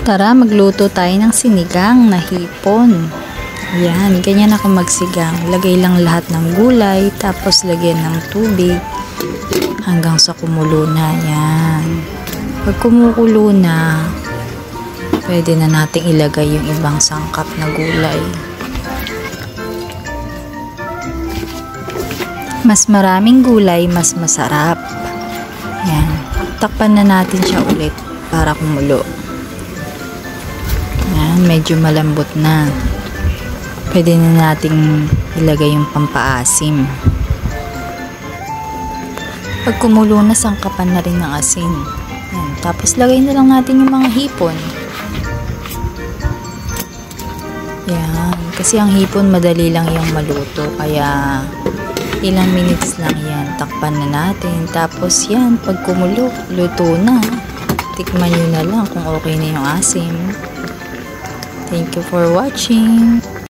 Tara, magluto tayo ng sinigang na hipon. Yan, ganyan ako magsigang. Lagay lang lahat ng gulay, tapos lagyan ng tubig hanggang sa kumulo na. Yan. Pag kumukulo na, pwede na nating ilagay yung ibang sangkap na gulay. Mas maraming gulay, mas masarap. Yan. Takpan na natin siya ulit para kumulo. Yan, medyo malambot na. Pwede na nating ilagay yung pampaasim. Pag kumulo na, sangkapan na rin ng asin. Yan. Tapos lagay na lang natin yung mga hipon. Yan. Kasi ang hipon madali lang yung maluto. Kaya ilang minutes lang yan. Takpan na natin. Tapos yan, pag kumulo, luto na. Tikman nyo na lang kung okay na yung asim. Thank you for watching.